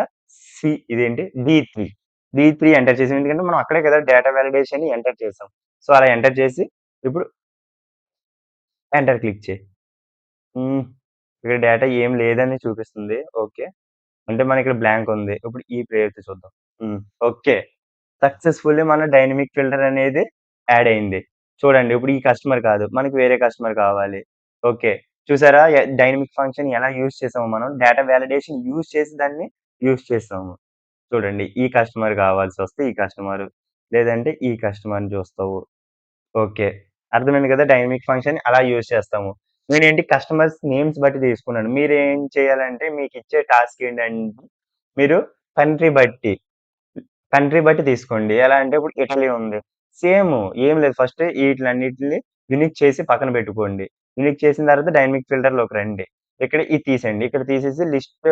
ఇదేంటి డి3. డి3 ఎంటర్ చేసాం. ఎందుకంటే మనం అక్కడే కదా డేటా వాలిడేషన్ ఎంటర్ చేసాం. సో, అలా ఎంటర్ చేసి ఇప్పుడు ఎంటర్ క్లిక్ చేయి. హ్మ్. ఇక్కడ డేటా ఏం లేదని చూపిస్తుంది. ఓకే. అంటే మనకిక్కడ బ్లాంక్ ఉంది. ఇప్పుడు ఈ పేరుతో చూద్దాం. హ్మ్. ఓకే. సక్సెస్‌ఫుల్లీ మన డైనమిక్ ఫిల్టర్ అనేది యాడ్ అయింది. చూడండి ఇప్పుడు ఈ కస్టమర్ కాదు. మనకి వేరే కస్టమర్ కావాలి. ఓకే. చూసారా? డైనమిక్ ఫంక్షన్ ఎలా యూజ్ చేసామో మనం డేటా వాలిడేషన్ యూజ్ చేసి దాన్ని యూజ్ చేసాము. చూడండి ఈ కస్టమర్ కావాల్సొస్తే ఈ కస్టమరు. లేదంటే ఈ కస్టమర్‌ని చూస్తావు. ఓకే. అర్థమైంది కదా! డైనమిక్ ఫంక్షన్ అలా యూజ్ చేస్తాము. నేనేంటి కస్టమర్స్ నేమ్స్ బట్టి తీసుకున్నాను. మీరేం చేయాలంటే మీకిచ్చే టాస్క్ ఏంటంటే మీరు కంట్రీ బట్టి కంట్రీ బట్టి తీసుకోండి. ఎలా అంటే ఇప్పుడు ఇటలీ ఉంది. సేము ఏం లేదు ఫస్ట్ ఈటిలన్నిటిని యూనిక్ చేసి పక్కన పెట్టుకోండి. యూనిక్ చేసిన తర్వాత డైనమిక్ ఫిల్టర్‌లోకి రండి. ఇక్కడ ఇది తీసేయండి. ఇక్కడ తీసేసి లిస్ట్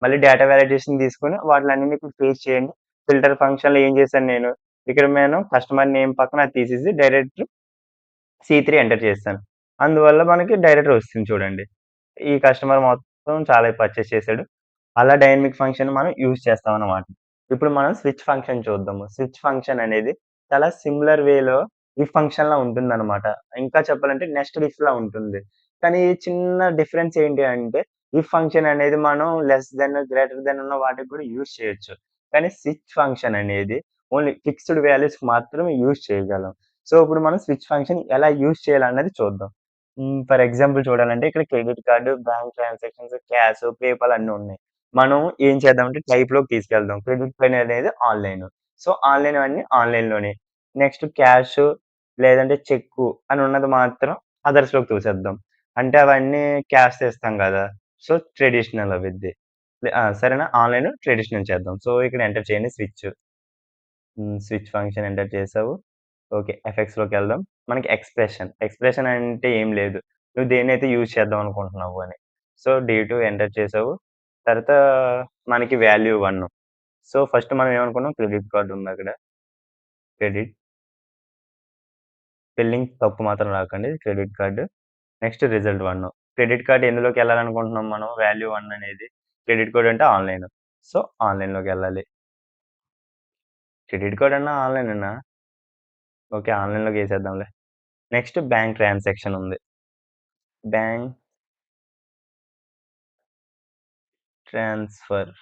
మళ్ళీ డేటా వాలిడేషన్ తీసుకొని వాటిలన్నిటిని ఇప్పుడు పేస్ట్ చేయండి. ఫిల్టర్ ఫంక్షన్‌లో ఏం చేశాను నేను, ఇక్కడ నేను కస్టమర్ నేమ్ పక్కన అది తీసేసి డైరెక్ట్ సి3 ఎంటర్ చేశాను. అందువల్ల మనకి డైరెక్ట్ వస్తుంది చూడండి. ఈ కస్టమర్ మొత్తం చాలా పర్చేస్ చేసాడు. అలా డైనమిక్ ఫంక్షన్ మనం యూజ్ చేస్తామనమాట. ఇప్పుడు మనం స్విచ్ ఫంక్షన్ చూద్దాము. స్విచ్ ఫంక్షన్ అనేది చాలా సిమిలర్ వేలో ఇఫ్ ఫంక్షన్‌లా ఉంటుందనమాట. ఇంకా చెప్పాలంటే నెస్టెడ్ ఇఫ్‌లా ఉంటుంది. కానీ చిన్న డిఫరెన్స్ ఏంటి అంటే ఇఫ్ ఫంక్షన్ అనేది మనం లెస్ థాన్, గ్రేటర్ థాన్ ఉన్న వాటికి కూడా యూజ్ చేయొచ్చు. కానీ స్విచ్ ఫంక్షన్ అనేది ఓన్లీ ఫిక్స్డ్ వాల్యూస్‌కి మాత్రమే యూజ్ చేయగలం. సో, ఇప్పుడు మనం స్విచ్ ఫంక్షన్ ఎలా యూజ్ చేయాలన్నది చూద్దాం. ఫర్ ఎగ్జాంపుల్ చూడాలంటే ఇక్కడ credit card, bank transactions, cash, PayPal అన్నీ ఉన్నాయి. మనం ఏం చేద్దామంటే టైప్‌లోకి తీసుకెళ్దాం. క్రెడిట్ కార్డ్ అనేది ఆన్‌లైన్. సో, ఆన్‌లైన్ అన్నీ ఆన్‌లైన్‌లోనే. నెక్స్ట్ క్యాష్ లేదంటే చెక్కు అని ఉన్నది మాత్రం అదర్స్‌లోకి తోసేద్దాం. అంటే అవన్నీ క్యాష్ ఇస్తాం గదా! సో, ట్రెడిషనల్ అవిద్ది. సరేనా? ఆన్‌లైన్, ట్రెడిషనల్ చేద్దాం. సో, ఇక్కడ ఎంటర్ చేయండి స్విచ్. స్విచ్ ఫంక్షన్ ఎంటర్ చేసావు. ఓకే. ఎఫెక్ట్స్‌లోకెళ్దాం. మనకి ఎక్స్‌ప్రెషన్ అంటే ఏం లేదు. నువ్వు దేన్నైతే యూజ్ చేద్దాం అనుకుంటున్నావు అని. సో, డి2 ఎంటర్ చేసావు. తర్వాత మనకి వాల్యూ 1. సో, ఫస్ట్ మనం ఏమనుకున్నాం క్రెడిట్ కార్డ్ ఉందక్కడ. క్రెడిట్ స్పెల్లింగ్ తప్పు మాత్రం రాకండి. Credit card. Next result 1. Credit card ఎందులోకెళ్ళాలనుకుంటున్నాం మనం వాల్యూ 1 అనేది. క్రెడిట్ కార్డ్ అంటే ఆన్‌లైన్. సో, ఆన్‌లైన్‌లోకెళ్ళాలి. క్రెడిట్ కార్డ్ అన్నా ఆన్‌లైనేనా? ఓకే. ఆన్‌లైన్‌లోకేసేద్దాంలే. నెక్స్ట్ బ్యాంక్ ట్రాన్సాక్షన్ ఉంది. Bank transfer.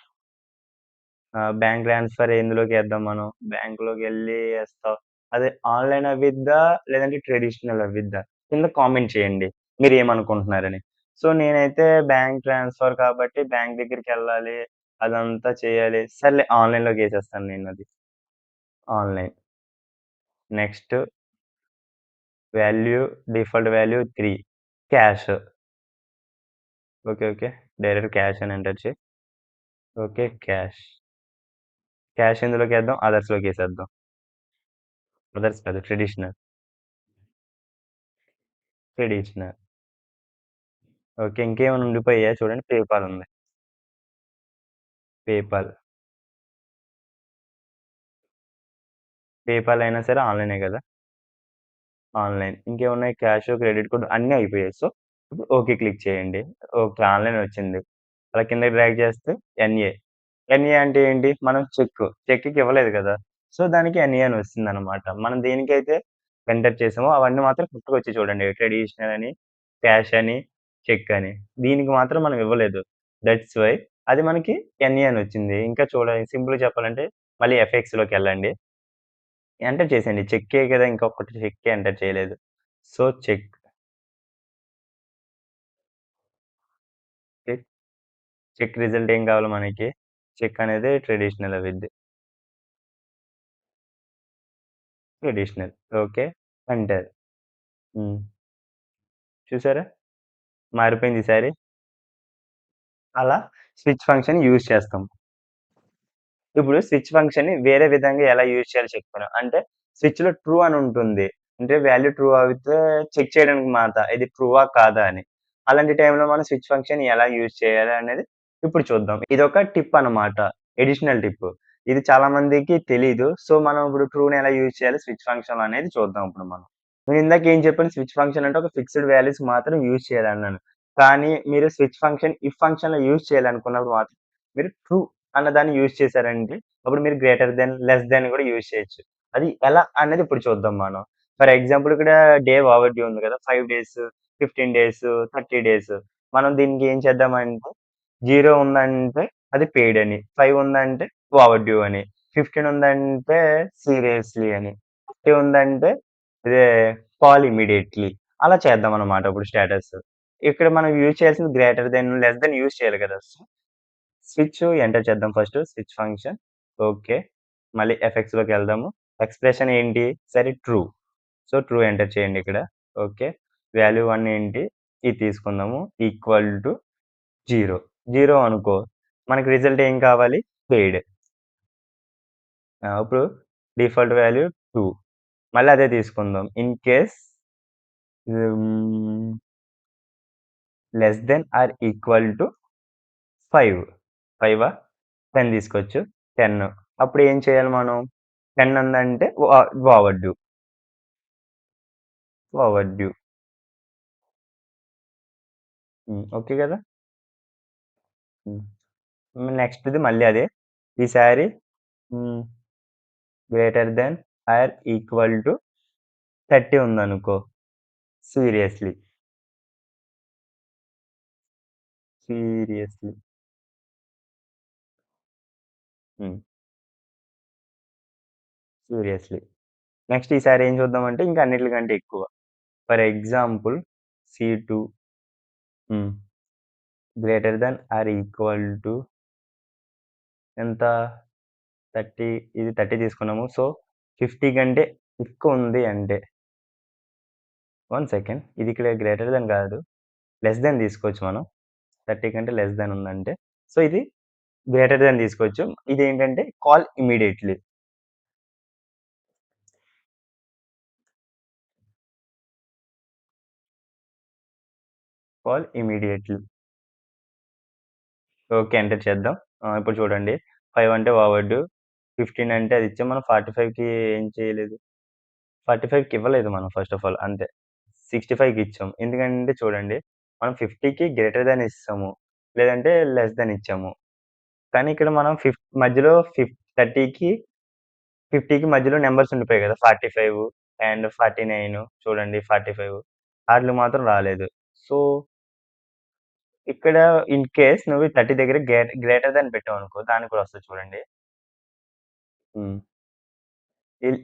బ్యాంక్ ట్రాన్స్‌ఫర్ ఎందులోకేద్దాం మనం? బ్యాంక్‌లోకెళ్ళి ఏస్తాం. అదే ఆన్‌లైన్ అవ్విద్దా? లేదంటే ట్రెడిషనల్ అవ్విద్దా? కింద కామెంట్ చేయండి. మీరేమనుకుంటున్నారని. సో, నేనైతే బ్యాంక్ ట్రాన్స్‌ఫర్ కాబట్టి బ్యాంక్ దగ్గరికెళ్ళాలి. అదంతా చేయాలి. సర్లే ఆన్‌లైన్‌లోకేసేస్తాను నేనది. Online. Next value default value 3 cash. Okay. Okay. Direct cash అని ఎంటర్ చెయి. ఓకే. క్యాష్. క్యాష్ ఎందులోకేద్దాం? అదర్స్‌లోకేసేద్దాం. అదర్స్ కాదు ట్రెడిషనల్. ట్రెడిషనల్. ఓకే. ఇంకేమైనా ఉండిపోయాయా చూడండి పేపాల్ ఉంది. పేపాల్. పేపాల్ అయినా సరే ఆన్‌లైనే గదా! ఆన్‌లైన్. ఇంకేమున్నాయి క్యాష్, క్రెడిట్ కార్డ్ అన్నీ అయిపోయాయి. సో, ఇప్పుడు ఓకే క్లిక్ చేయండి. ఓకే. ఆన్‌లైన్ వచ్చింది. అలా కిందకి డ్రాగ్ చేస్తే ఎన్ఏ. ఎన్ఏ అంటే ఏంటి? మనం చెక్‌కి ఇవ్వలేదు గదా! సో, దానికి ఎన్ఏ అని వస్తుందనమాట. మనం దేనికైతే ఎంటర్ చేసామో అవన్నీ మాత్రం కొట్టుకొచ్చాయి చూడండి. ట్రెడిషనల్ అని, క్యాష్ అని, చెక్ అని. దీనికి మాత్రం మనం ఇవ్వలేదు. దట్స్ వై అది మనకి ఎన్ఏ అని వచ్చింది. ఇంకా సింపుల్‌గా చెప్పాలంటే మళ్ళీ ఎఫెక్ట్స్‌లోకెళ్ళండి. ఎంటర్ చేసేయండి. చెక్కే కదా! ఇంకొకటి చెక్కే ఎంటర్ చేయలేదు. సో, చెక్, చెక్ రిజల్ట్ ఏం కావాలి మనకి? చెక్ అనేది ట్రెడిషనల్ అవిద్ది. ట్రెడిషనల్. ఓకే. ఎంటర్. హ్మ్. చూసారా? మారిపోయింది ఈసారి. అలా స్విచ్ ఫంక్షన్ యూజ్ చేస్తాం. ఇప్పుడు స్విచ్ ఫంక్షన్‌ని వేరే విధంగా ఎలా యూజ్ చేయాలో చెప్తాను. అంటే స్విచ్‌లో ట్రూ అని ఉంటుంది. అంటే వాల్యూ ట్రూ అవుతే చెక్ చేయడానికి మాట. ఇది ట్రూవా? కాదా? అని. అలాంటి టైంలో మనం స్విచ్ ఫంక్షన్ ఎలా యూజ్ చేయాలి అనేది ఇప్పుడు చూద్దాం. ఇదొక టిప్ అన్నమాట. Additional tip. ఇది చాలా మందికి తెలీదు. సో, మనం ఇప్పుడు ట్రూని ఎలా యూజ్ చేయాలి స్విచ్ ఫంక్షన్‌లో అనేది చూద్దాం ఇప్పుడు మనం. నేను ఇందాక ఏం చెప్పాను స్విచ్ ఫంక్షన్ అంటే ఒక ఫిక్స్డ్ వాల్యూస్ మాత్రం యూజ్ చేయాలన్నాను. కానీ మీరు స్విచ్ ఫంక్షన్ ఇఫ్ ఫంక్షన్‌లో యూజ్ చేయాలనుకున్నప్పుడు మాత్రం మీరు ట్రూ అన్నదాన్ని యూజ్ చేశారంటే, అప్పుడు మీరు గ్రేటర్ థాన్, లెస్ థాన్ కూడా యూజ్ చేయొచ్చు. అది ఎలా అనేది ఇప్పుడు చూద్దాం మనం. ఫర్ ఎగ్జాంపుల్ ఇక్కడ డే ఓవర్ డ్యూ ఉంది కదా! 5 డేస్, 15 డేస్, 30 డేస్. మనం దీనికి ఏం చేద్దామంటే 0 ఉందంటే అది పెయిడ్ అని. 5 ఉందంటే ఓవర్ డ్యూ అని. 15 ఉందంటే సీరియస్లీ అని. 30 ఉందంటే ఇదే కాల్ ఇమ్మీడియేట్‌లీ. అలా చేద్దామన్నమాట ఇప్పుడు స్టేటస్. ఇక్కడ మనం యూజ్ చేయాల్సింది greater than, less than use చేయాలి కదా! స్విచ్ ఎంటర్ చేద్దాం ఫస్ట్. Switch function. ఓకే. మళ్ళీ ఎఫెక్ట్స్‌లోకెళ్దాము. ఎక్స్‌ప్రెషన్ ఏంటి? సరే ట్రూ. సో, ట్రూ ఎంటర్ చేయండి ఇక్కడ. ఓకే. వాల్యూ 1 ఏంటి? ఇది తీసుకుందాము. Equal to 0. 0 అనుకో. మనకి రిజల్ట్ ఏం కావాలి? పెయిడ్. ఇప్పుడు డిఫాల్ట్ వాల్యూ 2. మళ్ళీ అదే తీసుకుందాం. In case hmm, less than or equal to 5. 5ఆ? 10 తీసుకోవచ్చు. 10 అప్పుడు ఏం చేయాలి మనం? 10 ఉందంటే overdue. Overdue. Okay గదా! నెక్స్ట్‌ది మళ్ళీ అదే. ఈసారి hmm. Greater than or equal to 30 ఉందనుకో. Seriously. Seriously. Hmm. Seriously. Next ఈసారి ఏం చూద్దామంటే ఇంకా అన్నిట్లికంటే ఎక్కువ. ఫర్ ఎగ్జాంపుల్ సి2 hmm. Greater than or equal to ఎంత? 30 ఇది 30 తీసుకున్నాము. సో, 50 కంటే ఎక్కువుంది అంటే 1 సెకండ్. ఇది ఇక్కడ గ్రేటర్ థాన్ కాదు. లెస్ థాన్ తీసుకోవచ్చు మనం. 30 కంటే లెస్ థాన్ ఉందంటే. సో, ఇది గ్రేటర్ థాన్ తీసుకోవచ్చు. ఇదేంటంటే call immediately. Call immediately. Okay. Enter చేద్దాం. ఇప్పుడు చూడండి 5 అంటే ఓవర్ డ్యూ. 15 అంటే అది ఇచ్చాం. మనం 45కి ఏం చేయలేదు. 45కి ఇవ్వలేదు మనం ఫస్ట్ ఆఫ్ ఆల్ అంతే. 65కి ఇచ్చాం. ఎందుకంటే చూడండి మనం 50కి గ్రేటర్ థాన్ ఇస్తాము. లేదంటే లెస్ థాన్ ఇచ్చాము. కానీ ఇక్కడ మనం మధ్యలో 30కి 50కి మధ్యలో నంబర్స్ ఉండిపోయాయి కదా! 45 అండ్ 49 చూడండి 45 ఆటిలికి మాత్రం రాలేదు. సో, ఇక్కడ ఇన్ కేస్ నువ్వు 30 దగ్గర గ్రేటర్ థాన్ పెట్టావనుకో దానికి కూడా వస్తది చూడండి. హ్మ్.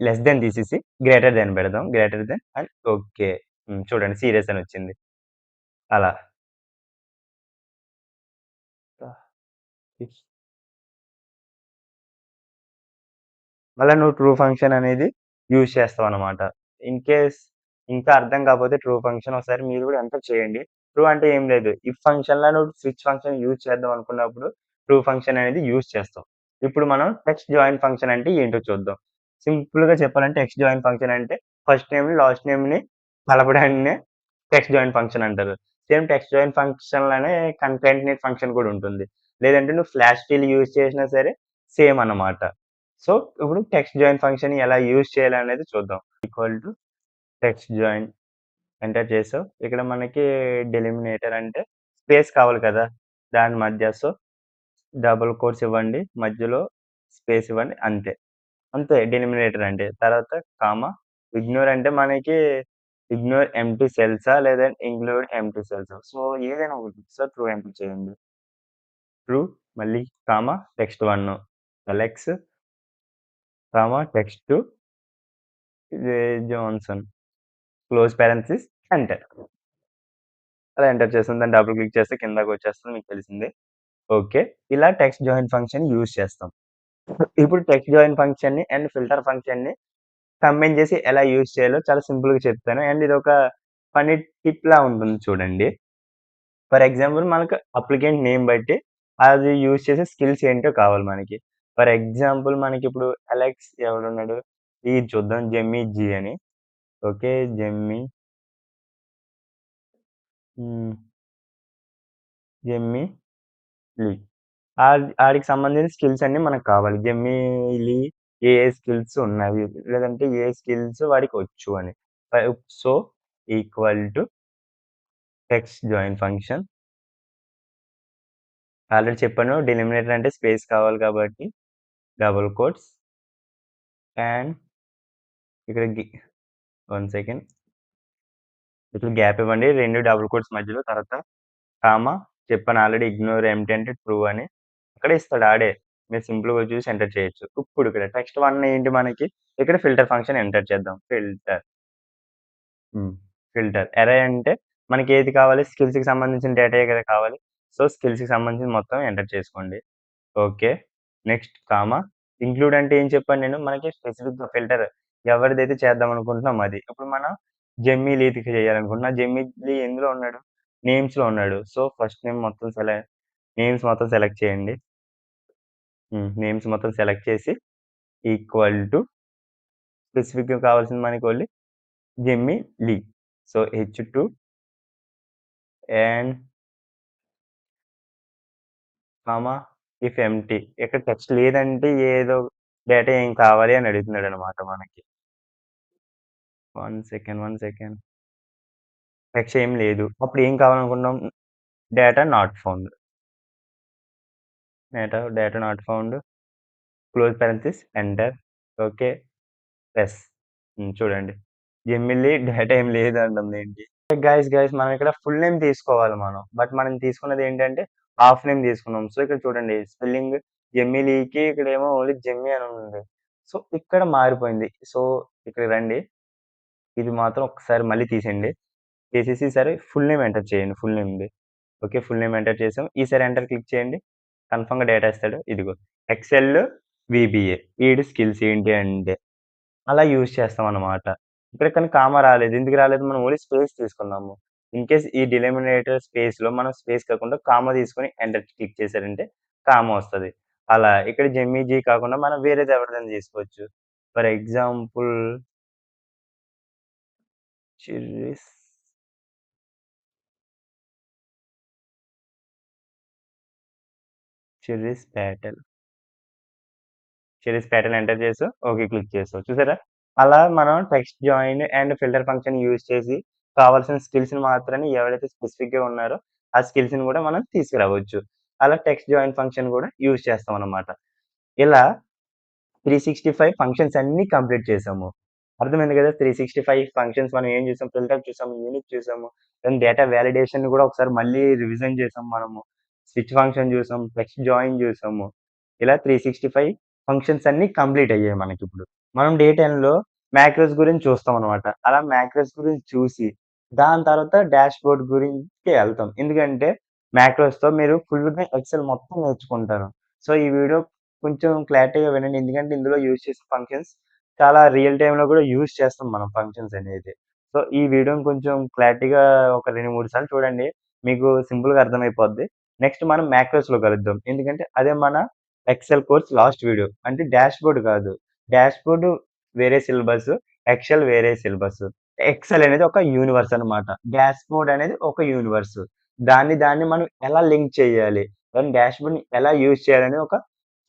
లెస్ థాన్ తీసేసి గ్రేటర్ థాన్ పెడదాం. Greater than and okay. చూడండి సీరియస్ అని వచ్చింది. అలా. మళ్ళా నువ్వు ట్రూ ఫంక్షన్ అనేది యూజ్ చేస్తావనమాట. ఇన్ కేస్ ఇంకా అర్థం కాకపోతే ట్రూ ఫంక్షన్ ఒకసారి మీరు కూడా ఎంటర్ చేయండి. ట్రూ అంటే ఏం లేదు. ఇఫ్ ఫంక్షన్‌లో నువ్వు స్విచ్ ఫంక్షన్ యూజ్ చేద్దాం అనుకున్నప్పుడు ట్రూ ఫంక్షన్ అనేది యూజ్ చేస్తాం. ఇప్పుడు మనం టెక్స్ట్ జాయిన్ ఫంక్షన్ అంటే ఏంటో చూద్దాం. సింపుల్‌గా చెప్పాలంటే టెక్స్ట్ జాయిన్ ఫంక్షన్ అంటే ఫస్ట్ నేమ్‌ని, లాస్ట్ నేమ్‌ని కలపడాన్నే టెక్స్ట్ జాయిన్ ఫంక్షన్ అంటారు. సేమ్ టెక్స్ట్ జాయిన్ ఫంక్షన్‌లోనే కంకాటనేట్ ఫంక్షన్ కూడా ఉంటుంది. లేదంటే నువ్వు స్లాష్ టీలు యూజ్ చేసినా సరే సేమ్ అన్నమాట. సో, ఇప్పుడు టెక్స్ట్ జాయిన్ ఫంక్షన్‌ని ఎలా యూజ్ చేయాలనేది చూద్దాం. Equal to text join enter చేసావు. ఇక్కడ మనకి డెలిమినేటర్ అంటే స్పేస్ కావాలి కదా! దాని మధ్య సో, డబుల్ కోట్స్ ఇవ్వండి. మధ్యలో స్పేస్ ఇవ్వండి అంతే. అంతే డెలిమినేటర్ అంటే. తర్వాత కామా, ఇగ్నోర్ అంటే మనకి ఇగ్నోర్ ఎంప్టీ సెల్సా లేదంటే ఇంక్లూడ్ ఎంప్టీ సెల్సా. సో, ఏదైనా ఒకటి. సో, ట్రూ ఎంటర్ చేయండి. ట్రూ మళ్ళీ comma text 1 LX comma text 2 జే జాన్సన్. Close parenthesis enter. అలా ఎంటర్ చేసాం. దాన్ని డబుల్ క్లిక్ చేస్తే కిందకొచ్చేస్తది మీకు తెలిసిందే. ఓకే. ఇలా టెక్స్ట్ జాయిన్ ఫంక్షన్ యూజ్ చేస్తాం. ఇప్పుడు టెక్స్ట్ జాయిన్ ఫంక్షన్‌ని అండ్ ఫిల్టర్ ఫంక్షన్‌ని కంబైన్ చేసి ఎలా యూజ్ చేయాలో చాలా సింపుల్‌గా చెప్తాను. అండ్ ఇదొక ఫన్నీ టిప్‌లా ఉంటుంది చూడండి. ఫర్ ఎగ్జాంపుల్ మనకు అప్లికెంట్ నేమ్ బట్టి అది యూజ్ చేసే స్కిల్స్ ఏంటో కావాలి మనకి. ఫర్ ఎగ్జాంపుల్ మనకిప్పుడు అలెక్స్ ఎవడున్నాడు? ఇది చూద్దాం జెమ్మీ జీ అని. ఓకే. జెమ్మీ హ్మ్. జెమ్మీ లీ. ఆడికి సంబంధించిన స్కిల్స్ అన్నీ మనకు కావాలి. జెమిలీ ఏ స్కిల్స్ ఉన్నవి? లేదంటే ఏ స్కిల్స్ వాడికొచ్చు అని. So, equal to text join function. Already చెప్పాను డిలిమినేటర్ అంటే స్పేస్ కావాలి కాబట్టి డబుల్ కోట్స్ అండ్ ఇక్కడ 1 సెకండ్. ఇక్కడ గ్యాప్ ఇవ్వండి. 2 డబుల్ కోట్స్ మధ్యలో తర్వాత కామా చెప్పాను ఆల్రెడీ ఇగ్నోర్ ఎంప్టీ అంటే ట్రూ అని. అక్కడే ఇస్తాడు ఆడే. మీరు సింపుల్‌గా చూసి ఎంటర్ చేయొచ్చు. ఇప్పుడు ఇక్కడ టెక్స్ట్ 1 ఏంటి మనకి? ఇక్కడ ఫిల్టర్ ఫంక్షన్ ఎంటర్ చేద్దాం. హ్మ్. ఫిల్టర్. అరే అంటే మనకి ఏది కావాలి? స్కిల్స్‌కి సంబంధించిన డేటాయే కదా కావాలి. సో, స్కిల్స్‌కి సంబంధించింది మొత్తం ఎంటర్ చేసుకోండి. ఓకే. నెక్స్ట్ కామా ఇంక్లూడ్ అంటే ఏం చెప్పాను నేను? మనకి స్పెసిఫిక్‌గా ఫిల్టర్ ఎవరిదైతే చేద్దాం అనుకుంటున్నామో అది. ఇప్పుడు మనం జెమ్మీ లీత్‌కి చేయాలనుకుంటున్నా. జెమ్మీ లీ ఎందులో ఉన్నాడు? నేమ్స్‌లో ఉన్నాడు. సో, ఫస్ట్ నేమ్ మొత్తం నేమ్స్ మొత్తం సెలెక్ట్ చేయండి. నేమ్స్ మొత్తం సెలెక్ట్ చేసి ఈక్వల్ టు స్పెసిఫిక్‌గా కావాల్సింది మనకి only Jemmy Lee. So, H2 and comma if empty. ఇక్కడ టెక్స్ట్ లేదంటే ఏదో డేటా ఏం కావాలి అని అడుగుతున్నాడనమాట మనకి. 1 సెకండ్. టెక్స్ట్ ఏం లేదు. అప్పుడు ఏం కావాలనుకున్నాం? Data not found. Data not found. Close parenthesis enter. Okay. Plus చూడండి. జెమినీ డేటా ఏం లేదంటుందేంటి? గైస్ మనం ఇక్కడ ఫుల్ నేమ్ తీసుకోవాలి మనం. బట్ మనం తీసుకున్నది ఏంటంటే హాఫ్ నేమ్ తీసుకున్నాం. సో, ఇక్కడ చూడండి స్పెల్లింగ్ జెమిలీకి ఇక్కడేమో ఓన్లీ జెమ్మీ అని ఉంది. సో, ఇక్కడ మారిపోయింది. సో, ఇక్కడికి రండి. ఇది మాత్రం ఒక్కసారి మళ్ళీ తీసేయండి. తీసేసి ఈసారి ఫుల్ నేమ్ ఎంటర్ చేయండి. ఫుల్ నేమ్‌ది. ఓకే. ఫుల్ నేమ్ ఎంటర్ చేసాం. ఈసారి ఎంటర్ క్లిక్ చేయండి. కన్ఫర్మ్‌గా డేటా ఇస్తాడు. ఇదిగో ఎక్సెల్ వీబీఏ. ఈడి స్కిల్స్ ఏంటి అంటే అలా యూజ్ చేస్తామనమాట. ఇక్కడ కానీ కామా రాలేదు. ఎందుకు రాలేదు? మనం ఓన్లీ స్పేస్ తీసుకున్నాము. ఇన్‌కేస్ ఈ డిలిమినేటర్ స్పేస్‌లో మనం స్పేస్ కాకుండా కామా తీసుకొని ఎంటర్ క్లిక్ చేశారంటే కామా వస్తది. అలా ఇక్కడ జెమినీ కాకుండా మనం వేరేది ఎవరిదైనా తీసుకోవచ్చు. For example Chris Chris Patel. Series pattern enter చేసి ఓకే క్లిక్ చేసావు. చూసారా? అలా మనం text join and filter function use చేసి కావాల్సిన స్కిల్స్‌ని మాత్రమే ఎవరైతే స్పెసిఫిక్‌గా ఉన్నారో ఆ స్కిల్స్‌ని కూడా మనం తీసుకురావచ్చు. అలా టెక్స్ట్ జాయిన్ ఫంక్షన్ కూడా యూజ్ చేస్తామనమాట. ఇలా 365 ఫంక్షన్స్ అన్నీ కంప్లీట్ చేసాము. అర్థమైంది కదా! 365 ఫంక్షన్స్ మనం ఏం చూసాం? ఫిల్టర్ చూసాము, యూనిక్ చూసాము. దెన్ డేటా వాలిడేషన్ కూడా ఒకసారి మళ్ళీ రివిజన్ చేసాం మనము. స్విచ్ ఫంక్షన్ చూసాం, టెక్స్ట్ జాయిన్ చూసాము. ఇలా 365 ఫంక్షన్స్ అన్నీ కంప్లీట్ అయ్యాయి మనకిప్పుడు. మనం డే 10లో మాక్రోస్ గురించి చూస్తామనమాట. అలా మాక్రోస్ గురించి చూసి, దాని తర్వాత డాష్‌బోర్డ్ గురించి ఎళ్తాం. ఎందుకంటే మాక్రోస్‌తో మీరు ఫుల్‌గా ఎక్సెల్ మొత్తం నేర్చుకుంటారు. సో, ఈ వీడియో కొంచెం క్లారిటీగా వినండి. ఎందుకంటే ఇందులో యూజ్ చేసే ఫంక్షన్స్ చాలా రియల్ టైమ్‌లో కూడా యూజ్ చేస్తాం మనం ఫంక్షన్స్ అనేది. సో, ఈ వీడియోని కొంచెం క్లారిటీగా ఒక 2, 3 సార్లు చూడండి. మీకు సింపుల్‌గా అర్థమైపోద్ది. నెక్స్ట్ మనం మాక్రోస్‌లో కలుద్దాం. ఎందుకంటే అదే మన ఎక్సెల్ కోర్స్ లాస్ట్ వీడియో. అంటే డాష్‌బోర్డ్ కాదు. డాష్‌బోర్డ్ వేరే సిలబస్, ఎక్సెల్ వేరే సిలబస్. ఎక్సెల్ అనేది ఒక యూనివర్స్ అన్నమాట. డాష్‌బోర్డ్ అనేది ఒక యూనివర్స్. దాన్ని మనం ఎలా లింక్ చేయాలి? దాని డాష్‌బోర్డ్‌ని ఎలా యూజ్ చేయాలని ఒక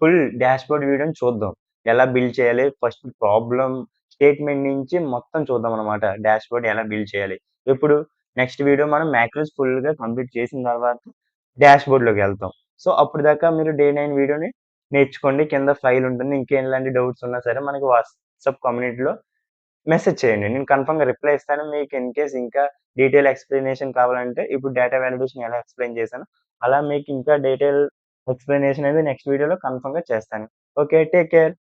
ఫుల్ డాష్‌బోర్డ్ వీడియోని చూద్దాం. ఎలా బిల్డ్ చేయాలి? ఫస్ట్ ప్రాబ్లమ్ స్టేట్‌మెంట్ నుంచి మొత్తం చూద్దామన్నమాట. డాష్‌బోర్డ్ ఎలా బిల్డ్ చేయాలి? ఎప్పుడు? నెక్స్ట్ వీడియో మనం మాక్రోస్ ఫుల్‌గా కంప్లీట్ చేసిన తర్వాత డాష్‌బోర్డ్‌లోకెళ్తాం. సో, అప్పటిదాకా మీరు డే 9 వీడియోని నేర్చుకోండి. కింద ఫైల్ ఉంటుంది. ఇంకెలాంటి డౌట్స్ ఉన్నా సరే మనకి వాట్సాప్ కమ్యూనిటీలో మెసేజ్ చేయండి. నేను కన్ఫర్మ్‌గా రిప్లై ఇస్తాను. మీకు ఇన్‌కేస్ ఇంకా డీటెయిల్ ఎక్స్‌ప్లనేషన్ కావాలంటే ఇప్పుడు డేటా వాలిడేషన్ ఎలా ఎక్స్‌ప్లెయిన్ చేశానో, అలా మీకు ఇంకా డీటెయిల్ ఎక్స్‌ప్లనేషన్ అనేది నెక్స్ట్ వీడియోలో కన్ఫర్మ్‌గా చేస్తాను. ఓకే. Take care.